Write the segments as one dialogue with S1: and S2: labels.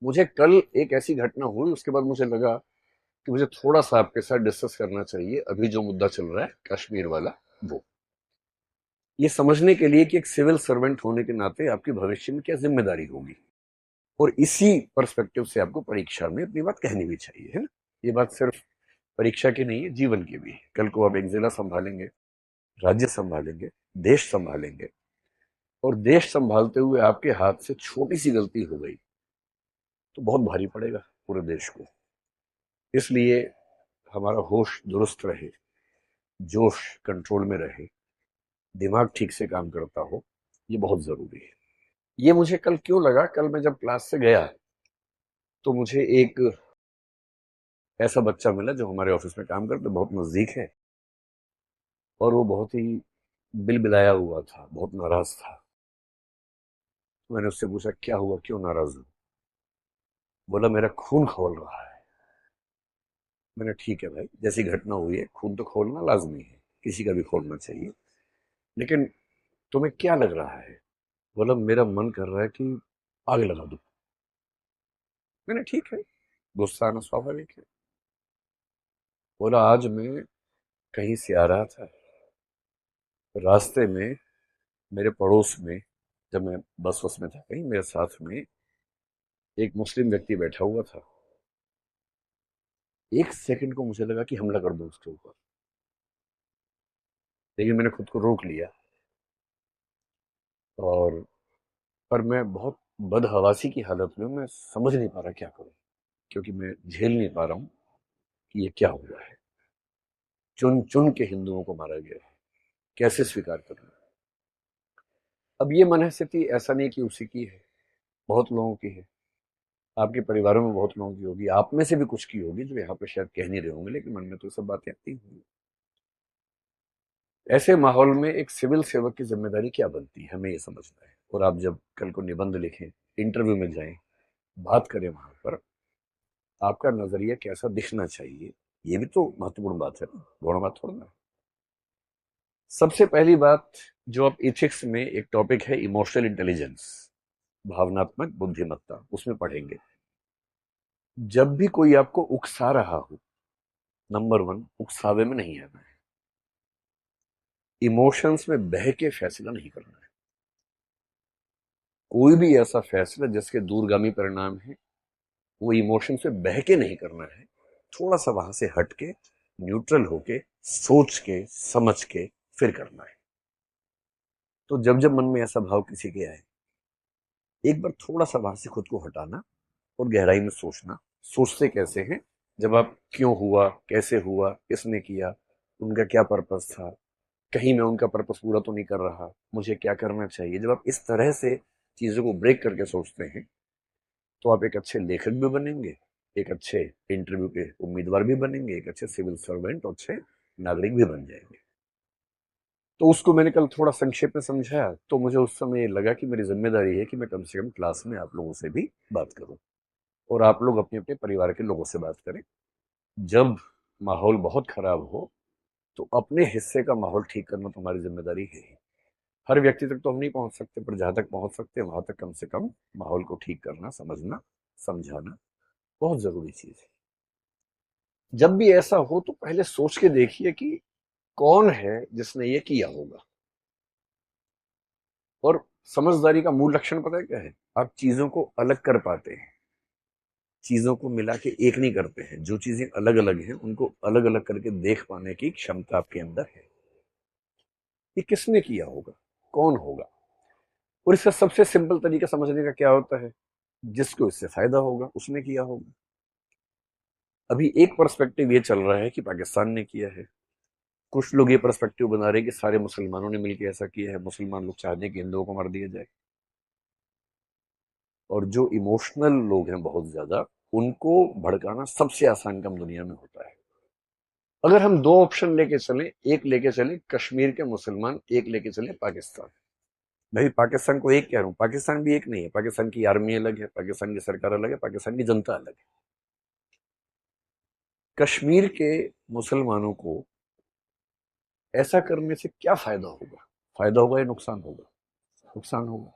S1: मुझे कल एक ऐसी घटना हुई, उसके बाद मुझे लगा कि मुझे थोड़ा सा आपके साथ डिस्कस करना चाहिए अभी जो मुद्दा चल रहा है कश्मीर वाला। वो ये समझने के लिए कि एक सिविल सर्वेंट होने के नाते आपकी भविष्य में क्या जिम्मेदारी होगी, और इसी पर्सपेक्टिव से आपको परीक्षा में अपनी बात कहनी भी चाहिए, है ना। ये बात सिर्फ परीक्षा की नहीं है, जीवन की भी है। कल को आप एक जिला संभालेंगे, राज्य संभालेंगे, देश संभालेंगे, और देश संभालते हुए आपके हाथ से छोटी सी गलती हो गई तो बहुत भारी पड़ेगा पूरे देश को। इसलिए हमारा होश दुरुस्त रहे, जोश कंट्रोल में रहे, दिमाग ठीक से काम करता हो, ये बहुत जरूरी है। ये मुझे कल क्यों लगा, कल मैं जब क्लास से गया तो मुझे एक ऐसा बच्चा मिला जो हमारे ऑफिस में काम करता, बहुत नजदीक है, और वो बहुत ही बिलबिलाया हुआ था, बहुत नाराज था। तो मैंने उससे पूछा क्या हुआ, क्यों नाराज हो। बोला मेरा खून खौल रहा है। मैंने ठीक है भाई, जैसी घटना हुई है खून तो खोलना लाजमी है, किसी का भी खोलना चाहिए, लेकिन तुम्हें क्या लग रहा है। बोला मेरा मन कर रहा है कि आग लगा दूं। मैंने ठीक है, गुस्सा आना स्वाभाविक है। बोला आज मैं कहीं से आ रहा था, रास्ते में मेरे पड़ोस में, जब मैं बस वस में था कहीं, मेरे साथ में एक मुस्लिम व्यक्ति बैठा हुआ था। एक सेकंड को मुझे लगा कि हमला कर दूं उसके ऊपर, लेकिन मैंने खुद को रोक लिया। और पर मैं बहुत बदहवासी की हालत में, मैं समझ नहीं पा रहा क्या करूं, क्योंकि मैं झेल नहीं पा रहा हूं कि ये क्या हुआ है। चुन चुन के हिंदुओं को मारा गया है, कैसे स्वीकार करूं। अब ये मनहस्थिति ऐसा नहीं कि उसी की है, बहुत लोगों की है। आपके परिवारों में बहुत लोगों की होगी, आप में से भी कुछ की होगी जो यहाँ पे शायद कह नहीं रहे होंगे, लेकिन मन में तो सब बातें आती होंगी। ऐसे माहौल में एक सिविल सेवक की जिम्मेदारी क्या बनती है, हमें ये समझना है। और आप जब कल को निबंध लिखें, इंटरव्यू में जाएं, बात करें वहां पर, आपका नजरिया कैसा दिखना चाहिए, ये भी तो महत्वपूर्ण बात है ना, गौण बात थोड़ा ना। सबसे पहली बात जो आप इथिक्स में एक टॉपिक है इमोशनल इंटेलिजेंस, भावनात्मक बुद्धिमत्ता, उसमें पढ़ेंगे। जब भी कोई आपको उकसा रहा हो, नंबर वन, उकसावे में नहीं आना है। इमोशंस में बह के फैसला नहीं करना है। कोई भी ऐसा फैसला जिसके दूरगामी परिणाम है, वो इमोशन से बह के नहीं करना है। थोड़ा सा वहां से हट के, न्यूट्रल होके, सोच के समझ के फिर करना है। तो जब जब मन में ऐसा भाव किसी के आए, एक बार थोड़ा सा वहां से खुद को हटाना और गहराई में सोचना। सोचते कैसे हैं, जब आप क्यों हुआ, कैसे हुआ, किसने किया, उनका क्या पर्पस था, कहीं मैं उनका पर्पस पूरा तो नहीं कर रहा, मुझे क्या करना चाहिए। जब आप इस तरह से चीजों को ब्रेक करके सोचते हैं, तो आप एक अच्छे लेखक भी बनेंगे, एक अच्छे इंटरव्यू के उम्मीदवार भी बनेंगे, एक अच्छे सिविल सर्वेंट और अच्छे नागरिक भी बन जाएंगे। तो उसको मैंने कल थोड़ा संक्षेप में समझाया, तो मुझे उस समय ये लगा कि मेरी जिम्मेदारी है कि मैं कम से कम क्लास में आप लोगों से भी बात करूं, और आप लोग अपने अपने परिवार के लोगों से बात करें। जब माहौल बहुत खराब हो, तो अपने हिस्से का माहौल ठीक करना तुम्हारी जिम्मेदारी है ही। हर व्यक्ति तक तो हम नहीं पहुंच सकते, पर जहां तक पहुंच सकते हैं वहां तक कम से कम माहौल को ठीक करना, समझना, समझाना बहुत जरूरी चीज है। जब भी ऐसा हो तो पहले सोच के देखिए कि कौन है जिसने ये किया होगा। और समझदारी का मूल लक्षण पता है क्या है, आप चीजों को अलग कर पाते हैं, चीजों को मिला के एक नहीं करते हैं। जो चीजें अलग अलग हैं उनको अलग अलग करके देख पाने की क्षमता आपके अंदर है। ये किसने किया होगा, कौन होगा। और इसका सबसे सिंपल तरीका समझने का क्या होता है, जिसको इससे फायदा होगा उसने किया होगा। अभी एक पर्सपेक्टिव ये चल रहा है कि पाकिस्तान ने किया है, कुछ लोग ये पर्सपेक्टिव बना रहे हैं कि सारे मुसलमानों ने मिलकर ऐसा किया है, मुसलमान लोग चाहते हैं कि हिंदुओं को मार दिया जाए। और जो इमोशनल लोग हैं बहुत ज्यादा, उनको भड़काना सबसे आसान काम दुनिया में होता है। अगर हम दो ऑप्शन लेके चलें, एक लेके चलें कश्मीर के मुसलमान, एक लेके चलें पाकिस्तान। भाई पाकिस्तान को एक कह रहा हूं, पाकिस्तान भी एक नहीं है, पाकिस्तान की आर्मी अलग है, पाकिस्तान की सरकार अलग है, पाकिस्तान की जनता अलग है। कश्मीर के मुसलमानों को ऐसा करने से क्या फायदा होगा, फायदा होगा या नुकसान होगा, नुकसान होगा।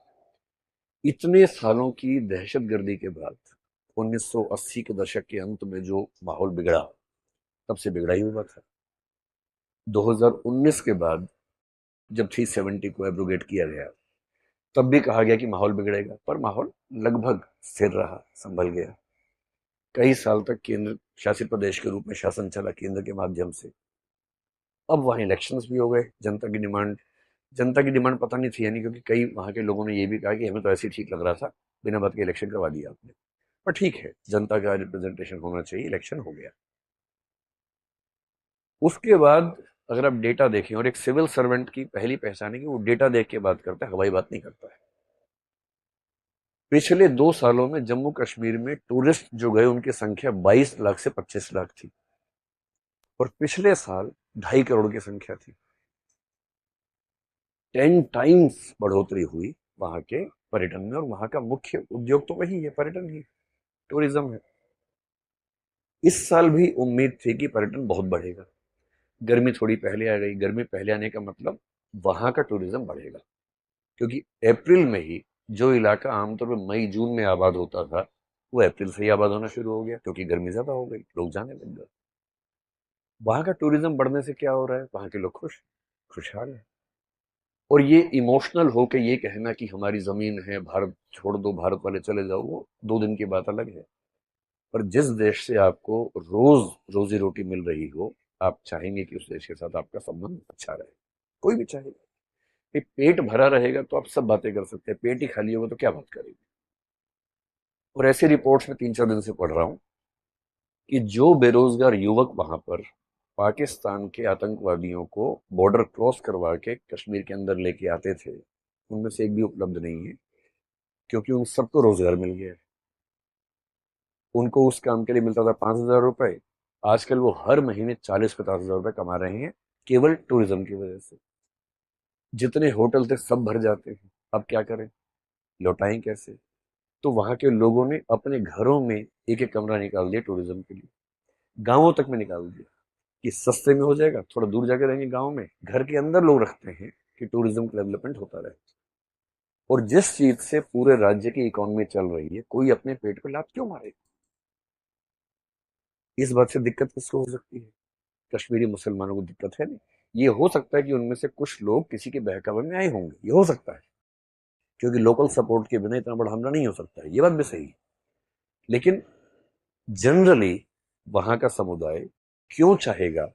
S1: इतने सालों की दहशतगर्दी के बाद 1980 के दशक के अंत में जो माहौल बिगड़ा, तब से बिगड़ा ही हुआ था। 2019 के बाद जब 370 को एब्रोगेट किया गया, तब भी कहा गया कि माहौल बिगड़ेगा, पर माहौल लगभग स्थिर रहा, संभल गया। कई साल तक केंद्र शासित प्रदेश के रूप में शासन चला केंद्र के माध्यम से। अब वहां इलेक्शंस भी हो गए। जनता की डिमांड पता नहीं थी, यानी क्योंकि कई वहां के लोगों ने ये भी कहा कि हमें तो ऐसे ही ठीक लग रहा था, बिना बात के इलेक्शन करवा दिया आपने। पर ठीक है, जनता का रिप्रेजेंटेशन होना चाहिए, इलेक्शन हो गया। उसके बाद अगर आप डेटा देखें, और एक सिविल सर्वेंट की पहली पहचान है कि वो डेटा देख के बात करता है, हवाई बात नहीं करता है। पिछले 2 सालों में जम्मू कश्मीर में टूरिस्ट जो गए उनकी संख्या 22 लाख से 25 लाख थी, और पिछले साल 2.5 करोड़ की संख्या थी। 10 टाइम्स बढ़ोतरी हुई वहां के पर्यटन में, और वहां का मुख्य उद्योग तो वही है, पर्यटन ही, टूरिज्म है। इस साल भी उम्मीद थी कि पर्यटन बहुत बढ़ेगा। गर्मी थोड़ी पहले आ गई। गर्मी पहले आने का मतलब वहां का टूरिज्म बढ़ेगा, क्योंकि अप्रैल में ही जो इलाका आमतौर पर मई जून में आबाद होता था, वो अप्रैल से ही आबाद होना शुरू हो गया, क्योंकि गर्मी ज्यादा हो गई, लोग जाने लग गए। वहां का टूरिज्म बढ़ने से क्या हो रहा है, वहां के लोग खुशहाल है। और ये इमोशनल हो के ये कहना कि हमारी जमीन है, भारत छोड़ दो, भारत वाले चले जाओ, वो 2 दिन की बात अलग है। पर जिस देश से आपको रोज रोजी रोटी मिल रही हो, आप चाहेंगे कि उस देश के साथ आपका संबंध अच्छा रहे। कोई भी चाहेगा। ये पेट भरा रहेगा तो आप सब बातें कर सकते हैं, पेट ही खाली होगा तो क्या बात करेंगे। और ऐसी रिपोर्ट्स में 3-4 दिन से पढ़ रहा हूं कि जो बेरोजगार युवक वहां पर पाकिस्तान के आतंकवादियों को बॉर्डर क्रॉस करवा के कश्मीर के अंदर लेके आते थे, उनमें से एक भी उपलब्ध नहीं है, क्योंकि उन सबको रोजगार मिल गया है। उनको उस काम के लिए मिलता था 5,000 रुपए, आजकल वो हर महीने 40-50 हजार रुपए कमा रहे हैं, केवल टूरिज्म की वजह से। जितने होटल थे सब भर जाते हैं, अब क्या करें, लौटाएं कैसे। तो वहां के लोगों ने अपने घरों में एक एक कमरा निकाल दिया टूरिज्म के लिए, गांवों तक में निकाल दिया कि सस्ते में हो जाएगा, थोड़ा दूर जाके रहेंगे गांव में, घर के अंदर लोग रखते हैं कि टूरिज्म का डेवलपमेंट होता रहे। और जिस चीज से पूरे राज्य की इकोनॉमी चल रही है, कोई अपने पेट पे लात क्यों मारे। इस बात से दिक्कत किसको हो सकती है, कश्मीरी मुसलमानों को दिक्कत है नहीं। ये हो सकता है कि उनमें से कुछ लोग किसी के बहकावे में आए होंगे, ये हो सकता है, क्योंकि लोकल सपोर्ट के बिना इतना बड़ा हमला नहीं हो सकता है, ये बात भी सही है। लेकिन जनरली वहां का समुदाय क्यों चाहेगा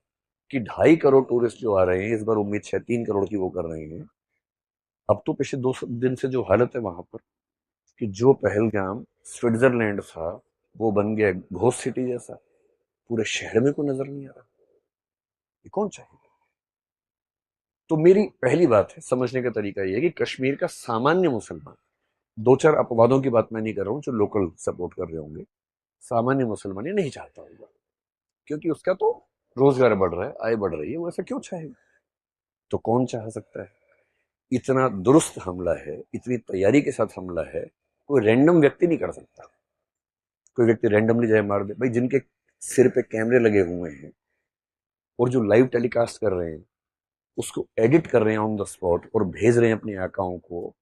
S1: कि 2.5 करोड़ टूरिस्ट जो आ रहे हैं, इस बार उम्मीद 3 करोड़ की वो कर रहे हैं। अब तो पिछले 2 दिन से जो हालत है वहां पर, कि जो पहलगाम स्विट्जरलैंड था, वो बन गया घोस्ट सिटी जैसा, पूरे शहर में कोई नजर नहीं आ रहा। ये कौन चाहेगा। तो मेरी पहली बात है, समझने का तरीका यह है कि कश्मीर का सामान्य मुसलमान, 2-4 अपवादों की बात मैं नहीं कर रहा हूं जो लोकल सपोर्ट कर रहे होंगे, सामान्य मुसलमान ये नहीं चाहता होगा, क्योंकि उसका तो रोजगार बढ़ रहा है, आय बढ़ रही है, वो ऐसा क्यों चाहेगा। तो कौन चाह सकता है। इतना दुरुस्त हमला है, इतनी तैयारी के साथ हमला है, कोई रैंडम व्यक्ति नहीं कर सकता। कोई व्यक्ति रैंडमली जाए मार दे भाई, जिनके सिर पे कैमरे लगे हुए हैं और जो लाइव टेलीकास्ट कर रहे हैं, उसको एडिट कर रहे हैं ऑन द स्पॉट और भेज रहे हैं अपने आकाओं को,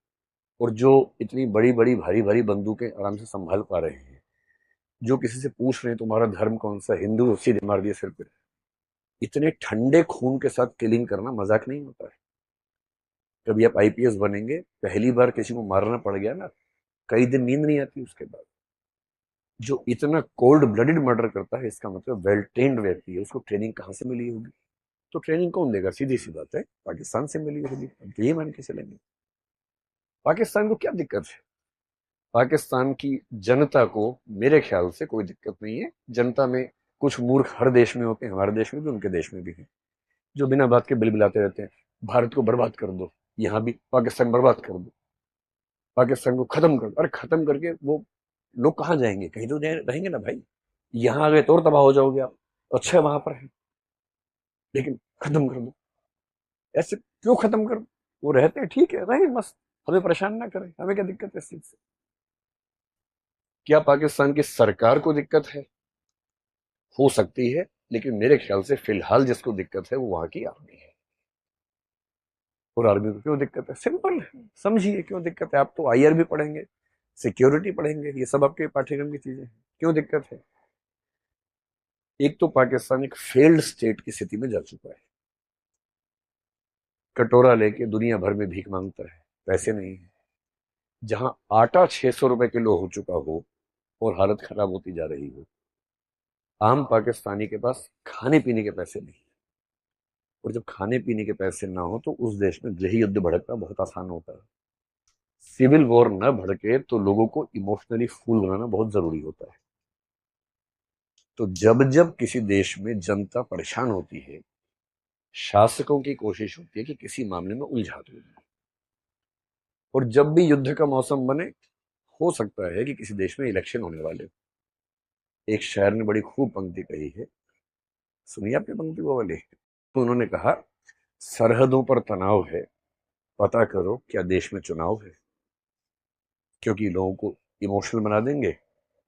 S1: और जो इतनी बड़ी बड़ी भारी भारी बंदूकें आराम से संभाल पा रहे हैं, जो किसी से पूछ रहे हैं तुम्हारा धर्म कौन सा, हिंदू, सीधे मार दिए सिर पे। इतने ठंडे खून के साथ किलिंग करना मजाक नहीं होता है। कभी आप आईपीएस बनेंगे, पहली बार किसी को मारना पड़ गया ना, कई दिन नींद नहीं आती उसके बाद। जो इतना कोल्ड ब्लडेड मर्डर करता है, इसका मतलब वेल ट्रेन्ड व्यक्ति है, उसको ट्रेनिंग कहाँ से मिली होगी। तो ट्रेनिंग कौन देगा, सीधी सी बात है, पाकिस्तान से मिली होगी, अब तो ये मान के चलेंगे। पाकिस्तान को क्या दिक्कत है। पाकिस्तान की जनता को मेरे ख्याल से कोई दिक्कत नहीं है। जनता में कुछ मूर्ख हर देश में होते हैं, हमारे देश में भी, उनके देश में भी हैं, जो बिना बात के बिलबिलाते रहते हैं, भारत को बर्बाद कर दो, यहां भी पाकिस्तान बर्बाद कर दो, पाकिस्तान को खत्म कर दो। अरे खत्म करके वो लोग कहाँ जाएंगे, कहीं तो रहेंगे ना भाई। यहां आ गए तो और तबाह हो जाओगे आप। अच्छा वहां पर है, लेकिन खत्म कर दो। ऐसे क्यों खत्म कर दो, वो रहते हैं ठीक है, रहें मस्त, हमें परेशान ना करें, हमें क्या दिक्कत है इस चीज से। क्या पाकिस्तान की सरकार को दिक्कत है, हो सकती है, लेकिन मेरे ख्याल से फिलहाल जिसको दिक्कत है वो वहां की आर्मी है। और आर्मी को क्यों दिक्कत है, सिंपल है, समझिए क्यों दिक्कत है। आप तो आईआर भी पढ़ेंगे, सिक्योरिटी पढ़ेंगे, ये सब आपके पाठ्यक्रम की चीजें हैं। क्यों दिक्कत है? एक तो पाकिस्तान एक फेल्ड स्टेट की स्थिति में जा चुका है, कटोरा लेके दुनिया भर में भीख मांगता है, पैसे नहीं है। जहां आटा 600 रुपए किलो हो चुका हो और हालत खराब होती जा रही हो, आम पाकिस्तानी के पास खाने पीने के पैसे नहीं। और जब खाने पीने के पैसे ना हो तो उस देश में गृह युद्ध भड़कना बहुत आसान होता है। सिविल वॉर न भड़के तो लोगों को इमोशनली फूल बनाना बहुत जरूरी होता है। तो जब जब किसी देश में जनता परेशान होती है, शासकों की कोशिश होती है कि किसी मामले में उलझा दो। और जब भी युद्ध का मौसम बने, हो सकता है कि किसी देश में इलेक्शन होने वाले। एक शायर ने बड़ी खूब पंक्ति कही है, सुनिए आपने पंक्ति वो वाली। तो उन्होंने कहा, सरहदों पर तनाव है, पता करो क्या देश में चुनाव है। क्योंकि लोगों को इमोशनल बना देंगे,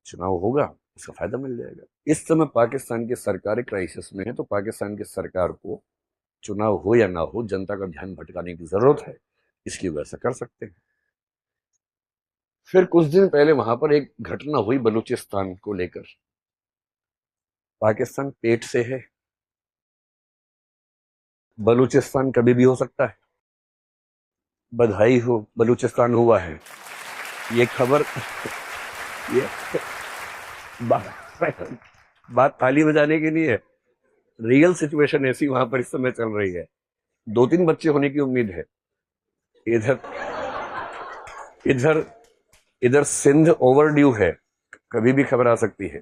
S1: चुनाव होगा, उसका फायदा मिल जाएगा। इस समय पाकिस्तान की सरकार क्राइसिस में है, तो पाकिस्तान की सरकार को चुनाव हो या ना हो जनता का ध्यान भटकाने की जरूरत है, इसलिए वैसा कर सकते हैं। फिर कुछ दिन पहले वहां पर एक घटना हुई बलूचिस्तान को लेकर। पाकिस्तान पेट से है, बलूचिस्तान कभी भी हो सकता है। बधाई हो, बलूचिस्तान हुआ है। ये खबर ये बात बात ताली बजाने की नहीं है, रियल सिचुएशन ऐसी वहां पर इस समय चल रही है। 2-3 बच्चे होने की उम्मीद है। इधर इधर इधर सिंध ओवर ड्यू है, कभी भी खबर आ सकती है।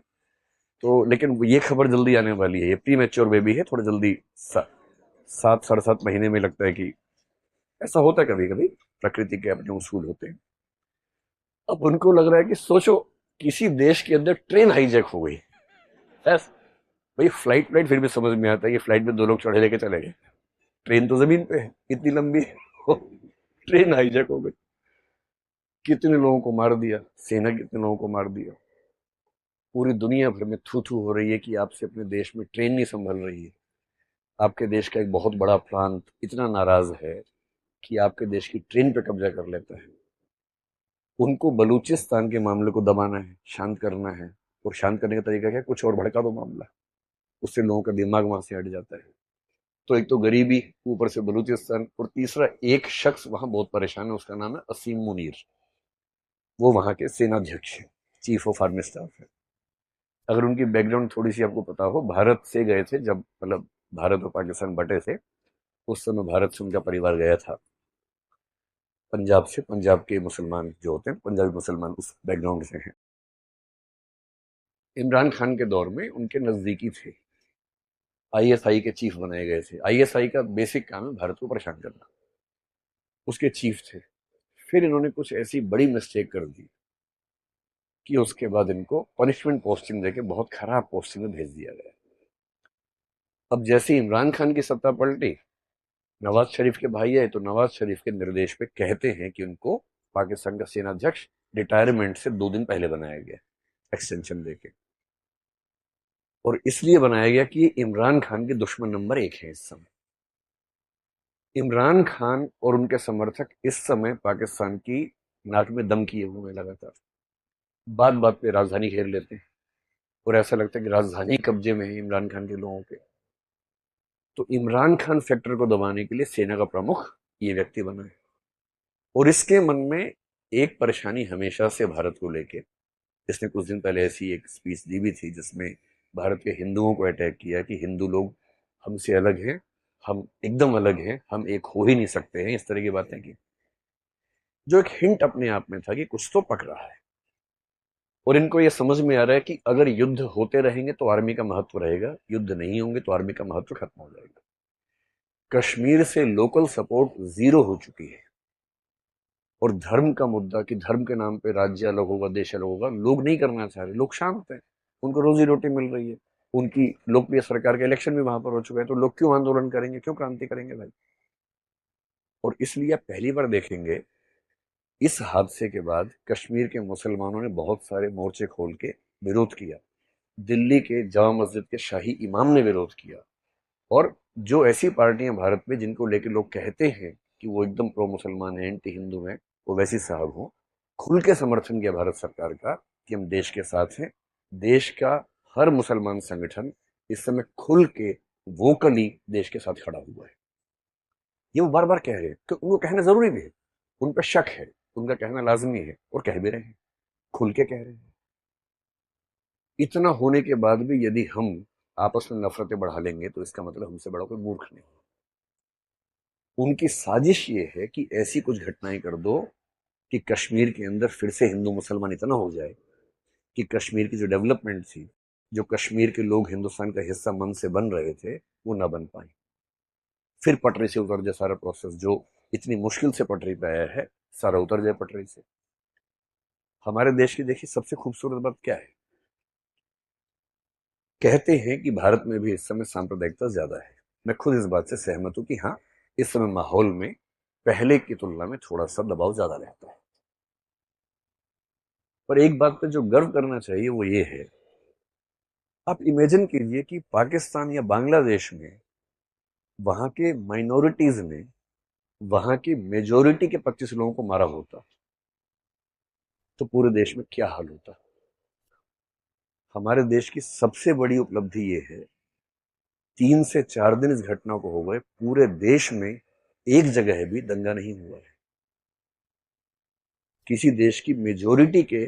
S1: तो लेकिन ये खबर जल्दी आने वाली है। ये प्री मैच्योर बेबी है, थोड़ा जल्दी 7-7.5 महीने में लगता है कि ऐसा होता है कभी कभी, प्रकृति के अपने उसूल होते हैं। अब उनको लग रहा है कि सोचो किसी देश के अंदर ट्रेन हाईजैक हो गई। बस भाई फ्लाइट फिर भी समझ में आता है कि फ्लाइट में 2 लोग चढ़े लेके चले गए, ट्रेन तो जमीन पे है, इतनी लंबी है। ट्रेन हाईजैक हो गई, कितने लोगों को मार दिया, सेना कितने लोगों को मार दिया। पूरी दुनिया भर में थू थू हो रही है कि आपसे अपने देश में ट्रेन नहीं संभल रही है। आपके देश का एक बहुत बड़ा प्रांत इतना नाराज है कि आपके देश की ट्रेन पे कब्जा कर लेता है। उनको बलूचिस्तान के मामले को दबाना है, शांत करना है। और शांत करने का तरीका क्या है? कुछ और भड़का दो मामला, उससे लोगों का दिमाग वहां से हट जाता है। तो एक तो गरीबी, ऊपर से बलूचिस्तान, और तीसरा एक शख्स वहां बहुत परेशान है, उसका नाम है असीम मुनीर। वो वहां के सेनाध्यक्ष है, चीफ ऑफ आर्मी स्टाफ है। अगर उनकी बैकग्राउंड थोड़ी सी आपको पता हो, भारत से गए थे जब, मतलब भारत और पाकिस्तान बटे थे, उस समय भारत से उनका परिवार गया था पंजाब से। पंजाब के मुसलमान जो होते हैं, पंजाबी मुसलमान, उस बैकग्राउंड से हैं। इमरान खान के दौर में उनके नजदीकी थे, आईएसआई के चीफ बनाए गए थे। आईएसआई का बेसिक काम है भारत को परेशान करना, उसके चीफ थे। फिर इन्होंने कुछ ऐसी बड़ी मिस्टेक कर दी कि उसके बाद इनको पनिशमेंट पोस्टिंग देके बहुत खराब पोस्टिंग में भेज दिया गया। अब जैसे इमरान खान की सत्ता पलटी, नवाज शरीफ के भाई है, तो नवाज शरीफ के निर्देश पे कहते हैं कि उनको पाकिस्तान का सेनाध्यक्ष रिटायरमेंट से 2 दिन पहले बनाया गया, एक्सटेंशन देके। और इसलिए बनाया गया कि इमरान खान के दुश्मन नंबर 1 है इस समय। इमरान खान और उनके समर्थक इस समय पाकिस्तान की नाक में दम किए हुए हैं लगातार, बात बात पे राजधानी घेर लेते हैं। और ऐसा लगता है कि राजधानी कब्जे में है इमरान खान के लोगों के। तो इमरान खान फैक्टर को दबाने के लिए सेना का प्रमुख ये व्यक्ति बना है। और इसके मन में एक परेशानी हमेशा से भारत को लेके, इसने कुछ दिन पहले ऐसी एक स्पीच दी भी थी जिसमें भारत के हिंदुओं को अटैक किया कि हिंदू लोग हमसे अलग हैं, हम एकदम अलग हैं, हम एक हो ही नहीं सकते हैं, इस तरह की बातें की। जो एक हिंट अपने आप में था कि कुछ तो पक रहा है। और इनको ये समझ में आ रहा है कि अगर युद्ध होते रहेंगे तो आर्मी का महत्व रहेगा, युद्ध नहीं होंगे तो आर्मी का महत्व खत्म हो जाएगा। कश्मीर से लोकल सपोर्ट जीरो हो चुकी है। और धर्म का मुद्दा कि धर्म के नाम पे राज्य अलग होगा, देश अलग होगा, लोग नहीं करना चाह रहे। लोग शांत हैं, उनको रोजी रोटी मिल रही है, उनकी लोकप्रिय सरकार का इलेक्शन भी वहां पर हो चुका है। तो लोग क्यों आंदोलन करेंगे, क्यों क्रांति करेंगे भाई? और इसलिए आप पहली बार देखेंगे इस हादसे के बाद कश्मीर के मुसलमानों ने बहुत सारे मोर्चे खोल के विरोध किया। दिल्ली के जामा मस्जिद के शाही इमाम ने विरोध किया। और जो ऐसी पार्टियां भारत में जिनको लेकर लोग कहते हैं कि वो एकदम प्रो मुसलमान है, एंटी हिंदू है, वो वैसी साहब हो, खुल के समर्थन किया भारत सरकार का कि हम देश के साथ हैं। देश का हर मुसलमान संगठन इस समय खुल के वोकली देश के साथ खड़ा हुआ है। ये वो बार बार कह रहे हैं कि उनको कहना जरूरी भी है, उन पर शक है, उनका कहना लाजमी है और कह भी रहे हैं, खुल के कह रहे हैं। इतना होने के बाद भी यदि हम आपस में नफरतें बढ़ा लेंगे तो इसका मतलब हमसे बड़ा कोई मूर्ख नहीं। उनकी साजिश ये है कि ऐसी कुछ घटनाएं कर दो कि कश्मीर के अंदर फिर से हिंदू मुसलमान इतना हो जाए कि कश्मीर की जो डेवलपमेंट थी, जो कश्मीर के लोग हिंदुस्तान का हिस्सा मन से बन रहे थे, वो ना बन पाए। फिर पटरी से उतर जाए सारा प्रोसेस, जो इतनी मुश्किल से पटरी पे आया है, सारा उतर जाए पटरी से। हमारे देश की देखिए सबसे खूबसूरत बात क्या है, कहते हैं कि भारत में भी इस समय सांप्रदायिकता ज्यादा है। मैं खुद इस बात से सहमत हूं कि हाँ, इस समय माहौल में पहले की तुलना में थोड़ा सा दबाव ज्यादा रहता है। पर एक बात पे जो गर्व करना चाहिए वो ये है, आप इमेजिन कीजिए कि पाकिस्तान या बांग्लादेश में वहां के माइनॉरिटीज ने वहां की मेजोरिटी के 25 लोगों को मारा होता तो पूरे देश में क्या हाल होता। हमारे देश की सबसे बड़ी उपलब्धि ये है, 3 से 4 दिन इस घटना को हो गए, पूरे देश में एक जगह भी दंगा नहीं हुआ है। किसी देश की मेजोरिटी के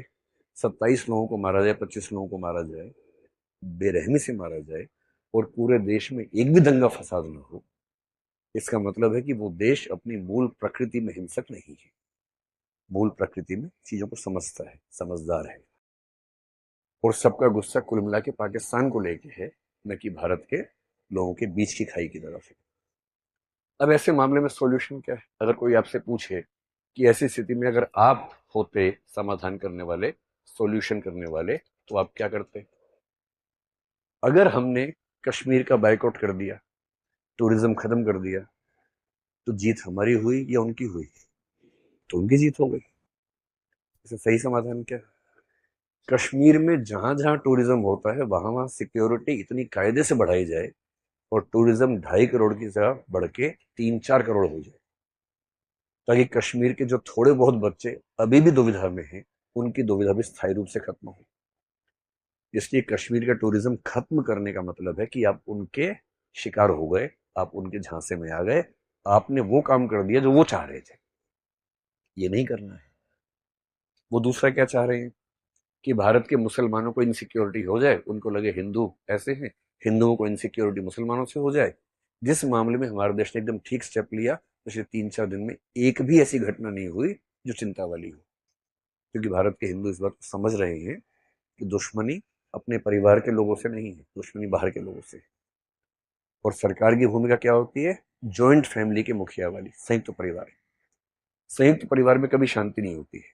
S1: 27 लोगों को मारा जाए, 25 लोगों को मारा जाए, बेरहमी से मारा जाए, और पूरे देश में एक भी दंगा फसाद ना हो, इसका मतलब है कि वो देश अपनी मूल प्रकृति में हिंसक नहीं है, मूल प्रकृति में चीजों को समझता है, समझदार है। और सबका गुस्सा कुल मिला के पाकिस्तान को लेके है, न कि भारत के लोगों के बीच की खाई की तरफ है। अब ऐसे मामले में सॉल्यूशन क्या है? अगर कोई आपसे पूछे कि ऐसी स्थिति में अगर आप होते समाधान करने वाले, सॉल्यूशन करने वाले, तो आप क्या करते? अगर हमने कश्मीर का बाइकआउट कर दिया, टूरिज्म खत्म कर दिया, तो जीत हमारी हुई या उनकी हुई? तो उनकी जीत हो गई। इसे सही समाधान क्या है? कश्मीर में जहां जहां टूरिज्म होता है वहां वहां सिक्योरिटी इतनी कायदे से बढ़ाई जाए और टूरिज्म 2.5 करोड़ की जगह बढ़ के 3-4 करोड़ हो जाए, ताकि कश्मीर के जो थोड़े बहुत बच्चे अभी भी दुविधा में हैं, उनकी दुविधा भी स्थायी रूप से खत्म हो। इसलिए कश्मीर का टूरिज्म खत्म करने का मतलब है कि आप उनके शिकार हो गए, आप उनके झांसे में आ गए, आपने वो काम कर दिया जो वो चाह रहे थे। ये नहीं करना है। वो दूसरा क्या चाह रहे हैं कि भारत के मुसलमानों को इनसिक्योरिटी हो जाए, उनको लगे हिंदू ऐसे हैं, हिंदुओं को इनसिक्योरिटी मुसलमानों से हो जाए। जिस मामले में हमारे देश ने एकदम ठीक स्टेप लिया, पिछले 3-4 दिन में एक भी ऐसी घटना नहीं हुई जो चिंता वाली हो, क्योंकि भारत के हिंदू इस बात को समझ रहे हैं कि दुश्मनी अपने परिवार के लोगों से नहीं है, दुश्मनी बाहर के लोगों से है। और सरकार की भूमिका क्या होती है? जॉइंट फैमिली के मुखिया वाली, संयुक्त परिवार। संयुक्त परिवार में कभी शांति नहीं होती है।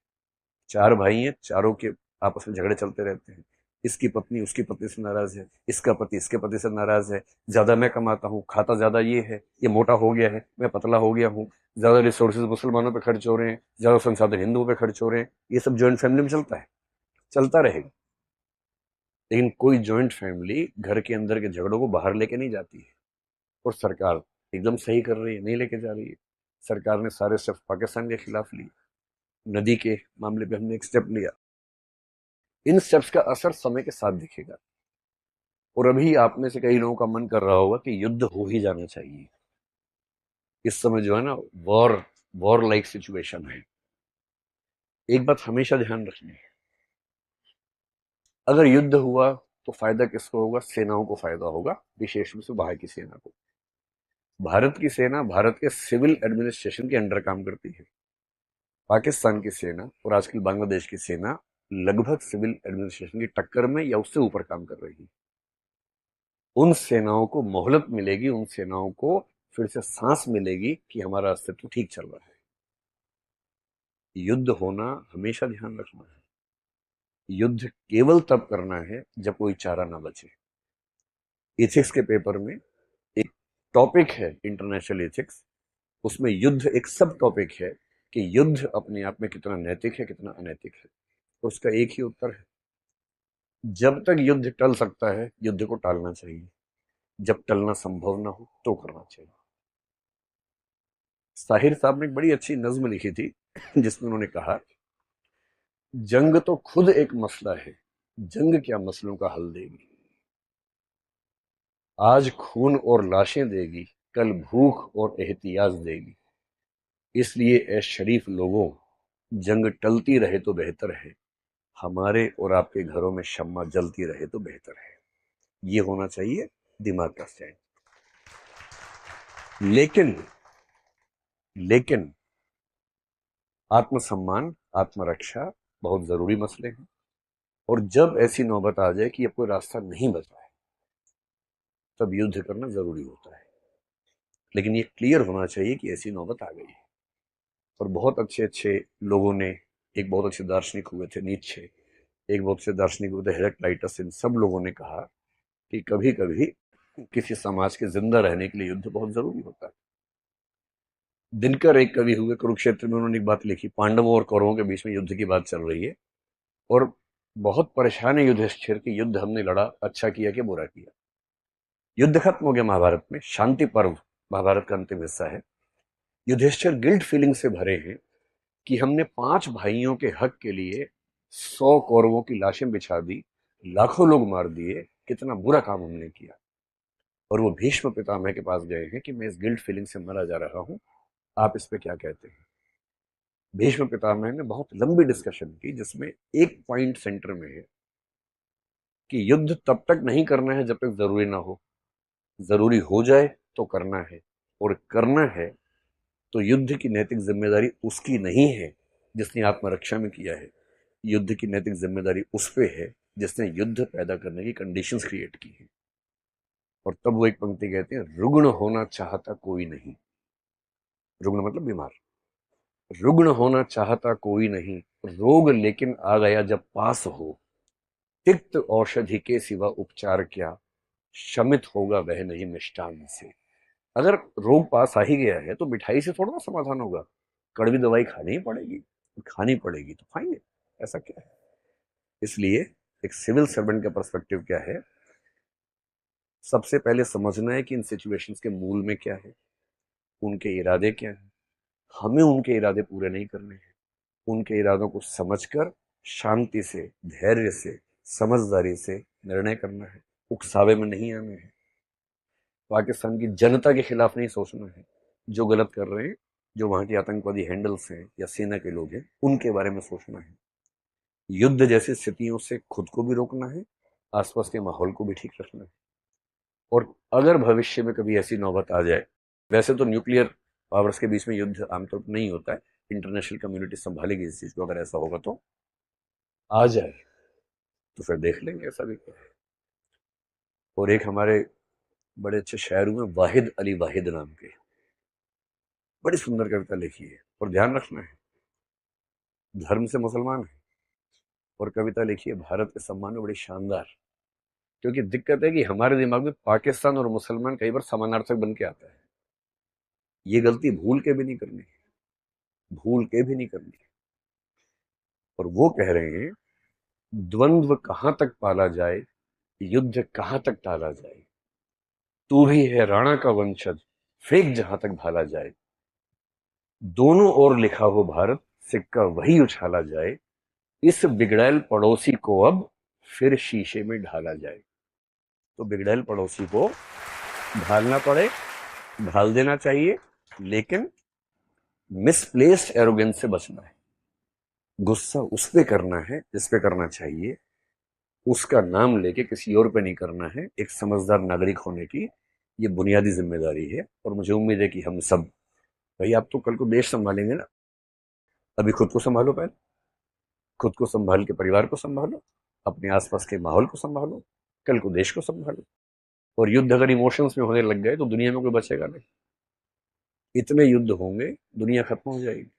S1: 4 भाई हैं, चारों के आपस में झगड़े चलते रहते हैं। इसकी पत्नी उसकी पत्नी से नाराज है, इसका पति इसके पति से नाराज है, ज्यादा मैं कमाता हूँ, खाता ज्यादा ये है, ये मोटा हो गया है, मैं पतला हो गया हूँ, ज्यादा रिसोर्सेज मुसलमानों पे खर्च हो रहे हैं, ज्यादा संसाधन हिंदुओं पे खर्च हो रहे हैं। ये सब ज्वाइंट फैमिली में चलता है, चलता रहेगा। लेकिन कोई ज्वाइंट फैमिली घर के अंदर के झगड़ों को बाहर लेके नहीं जाती है। और सरकार एकदम सही कर रही है, नहीं लेके जा रही है। सरकार ने सारे स्टेप पाकिस्तान के खिलाफ लिए। नदी के मामले पे हमने एक स्टेप लिया। इन स्टेप्स का असर समय के साथ दिखेगा। और अभी आप में से कई लोगों का मन कर रहा होगा कि युद्ध हो ही जाना चाहिए। इस समय जो है ना, वॉर वॉर लाइक सिचुएशन है। एक बात हमेशा ध्यान रखनी है, अगर युद्ध हुआ तो फायदा किसको होगा? सेनाओं को फायदा होगा, विशेष रूप से बाहर की सेना को। भारत की सेना भारत के सिविल एडमिनिस्ट्रेशन के अंडर काम करती है। पाकिस्तान की सेना और आजकल बांग्लादेश की सेना लगभग सिविल एडमिनिस्ट्रेशन की टक्कर में या उससे ऊपर काम कर रही है। उन सेनाओं को मोहलत मिलेगी, उन सेनाओं को फिर से सांस मिलेगी कि हमारा अस्तित्व ठीक चल रहा है। युद्ध होना हमेशा ध्यान रखना है, युद्ध केवल तब करना है जब कोई चारा ना बचे। एथिक्स के पेपर में एक टॉपिक है इंटरनेशनल एथिक्स, उसमें युद्ध एक सब टॉपिक है कि युद्ध अपने आप में कितना नैतिक है, कितना अनैतिक है। तो उसका एक ही उत्तर है, जब तक युद्ध टल सकता है युद्ध को टालना चाहिए, जब टलना संभव ना हो तो करना चाहिए। साहिर साहब ने एक बड़ी अच्छी नज्म लिखी थी जिसमें उन्होंने कहा जंग तो खुद एक मसला है, जंग क्या मसलों का हल देगी। आज खून और लाशें देगी, कल भूख और एहतियाज देगी। इसलिए ए शरीफ लोगों, जंग टलती रहे तो बेहतर है, हमारे और आपके घरों में शम्मा जलती रहे तो बेहतर है। ये होना चाहिए दिमाग का स्टैंड। लेकिन लेकिन आत्मसम्मान, आत्मरक्षा बहुत जरूरी मसले हैं। और जब ऐसी नौबत आ जाए कि अब कोई रास्ता नहीं बचा है, तब युद्ध करना जरूरी होता है। लेकिन ये क्लियर होना चाहिए कि ऐसी नौबत आ गई है। और बहुत अच्छे अच्छे लोगों ने, एक बहुत अच्छे दार्शनिक हुए थे नीत्शे, एक बहुत अच्छे दार्शनिक हुए थे हेराक्लाइटस, इन सब लोगों ने कहा कि कभी कभी किसी समाज के जिंदा रहने के लिए युद्ध बहुत जरूरी होता है। दिनकर एक कवि हुए, कुरुक्षेत्र में उन्होंने एक बात लिखी, पांडवों और कौरवों के बीच में युद्ध की बात चल रही है और बहुत परेशान है युधिष्ठिर कि युद्ध हमने लड़ा, अच्छा किया कि बुरा किया। युद्ध खत्म हो गया महाभारत में, शांति पर्व महाभारत का अंतिम हिस्सा है। युधिष्ठिर गिल्ट फीलिंग से भरे हैं कि हमने 5 भाइयों के हक के लिए 100 कौरवों की लाशें बिछा दी, लाखों लोग मार दिए, कितना बुरा काम हमने किया। और वो भीष्म पितामह के पास गए हैं कि मैं इस गिल्ट फीलिंग से मरा जा रहा हूं, आप इस पे क्या कहते हैं। भीष्म पितामह ने बहुत लंबी डिस्कशन की, जिसमें एक पॉइंट सेंटर में है कि युद्ध तब तक नहीं करना है जब तक जरूरी ना हो, जरूरी हो जाए तो करना है। और करना है तो युद्ध की नैतिक जिम्मेदारी उसकी नहीं है जिसने आत्मरक्षा में किया है, युद्ध की नैतिक जिम्मेदारी उस पे है जिसने युद्ध पैदा करने की कंडीशंस क्रिएट की है। और तब वो एक पंक्ति कहते हैं, रुग्ण होना चाहता कोई नहीं, रुग्ण मतलब बीमार, रुग्ण होना चाहता कोई नहीं, रोग लेकिन आ गया जब पास हो, तिक्त औषधि के सिवा उपचार क्या, शमित होगा वह नहीं मिष्टान से। अगर रोग पास आ ही गया है तो मिठाई से थोड़ा ना समाधान होगा, कड़वी दवाई खानी ही पड़ेगी, खानी पड़ेगी तो खाएंगे, ऐसा क्या है। इसलिए एक सिविल सर्वेंट का पर्सपेक्टिव क्या है, सबसे पहले समझना है कि इन सिचुएशंस के मूल में क्या है, उनके इरादे क्या हैं। हमें उनके इरादे पूरे नहीं करने हैं, उनके इरादों को समझकर शांति से, धैर्य से, समझदारी से निर्णय करना है, उकसावे में नहीं आना है। पाकिस्तान की जनता के खिलाफ नहीं सोचना है, जो गलत कर रहे हैं, जो वहां के आतंकवादी हैंडल्स हैं या सेना के लोग हैं, उनके बारे में सोचना है। युद्ध जैसी स्थितियों से खुद को भी रोकना है, आसपास के माहौल को भी ठीक रखना है। और अगर भविष्य में कभी ऐसी नौबत आ जाए, वैसे तो न्यूक्लियर पावर्स के बीच में युद्ध आमतौर पर नहीं होता है, इंटरनेशनल कम्युनिटी संभालेगी इस चीज को, अगर ऐसा होगा तो आ जाए तो फिर देख लेंगे ऐसा भी क्या है। और एक हमारे बड़े अच्छे शायर हुए वाहिद अली वाहिद नाम के, बड़ी सुंदर कविता लिखी है। और ध्यान रखना है, धर्म से मुसलमान है और कविता लिखी है भारत के सम्मान में, बड़ी शानदार। क्योंकि दिक्कत है कि हमारे दिमाग में पाकिस्तान और मुसलमान कई बार समानार्थक बन के आता है। ये गलती भूल के भी नहीं करनी, भूल के भी नहीं करनी। और वो कह रहे हैं, द्वंद्व कहां तक पाला जाए, युद्ध कहां तक टाला जाए, तू भी है राणा का वंशज, फेंक जहां तक भाला जाए, दोनों ओर लिखा हो भारत, सिक्का वही उछाला जाए, इस बिगड़ैल पड़ोसी को अब फिर शीशे में ढाला जाए। तो बिगड़ैल पड़ोसी को ढालना पड़े, ढाल देना चाहिए, लेकिन मिसप्लेस्ड एरोगेंस से बचना है। गुस्सा उस पे करना है जिस पे करना चाहिए, उसका नाम लेके किसी और पे नहीं करना है। एक समझदार नागरिक होने की ये बुनियादी जिम्मेदारी है। और मुझे उम्मीद है कि हम सब, भाई आप तो कल को देश संभालेंगे ना, अभी खुद को संभालो, पहले खुद को संभाल के परिवार को संभालो, अपने आसपास के माहौल को संभालो, कल को देश को संभालो। और युद्ध अगर इमोशंस में होने लग गए तो दुनिया में कोई बचेगा नहीं, इतने युद्ध होंगे, दुनिया खत्म हो जाएगी।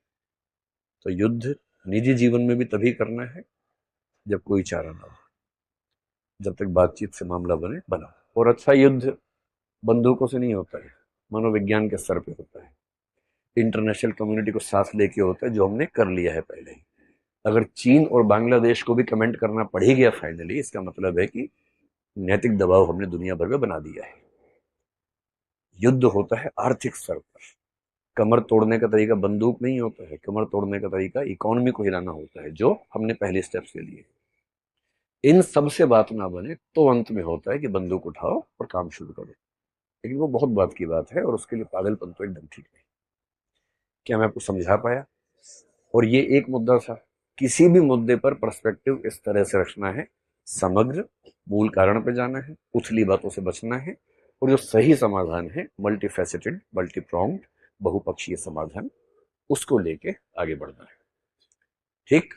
S1: तो युद्ध निजी जीवन में भी तभी करना है जब कोई चारा ना हो, जब तक बातचीत से मामला बने बना। और अच्छा युद्ध बंदूकों से नहीं होता है, मनोविज्ञान के स्तर पे होता है, इंटरनेशनल कम्युनिटी को साथ लेके होता है, जो हमने कर लिया है पहले ही। अगर चीन और बांग्लादेश को भी कमेंट करना पड़ ही गया फाइनली, इसका मतलब है कि नैतिक दबाव हमने दुनिया भर में बना दिया है। युद्ध होता है आर्थिक स्तर पर, कमर तोड़ने का तरीका बंदूक नहीं होता है, कमर तोड़ने का तरीका इकोनॉमी को हिलाना होता है, जो हमने पहले स्टेप्स ले लिए। इन सब से बात ना बने तो अंत में होता है कि बंदूक उठाओ और काम शुरू करो। लेकिन वो बहुत बात की बात है और उसके लिए पागलपन तो एकदम ठीक नहीं। क्या मैं आपको समझा पाया? और ये एक मुद्दा था। किसी भी मुद्दे पर पर्सपेक्टिव इस तरह से रखना है, समग्र, मूल कारण पे जाना है, उथली बातों से बचना है, और जो सही समाधान है मल्टीफेसेटेड, मल्टीप्रॉन्ग्ड, बहुपक्षीय समाधान, उसको लेके आगे बढ़ना है। ठीक।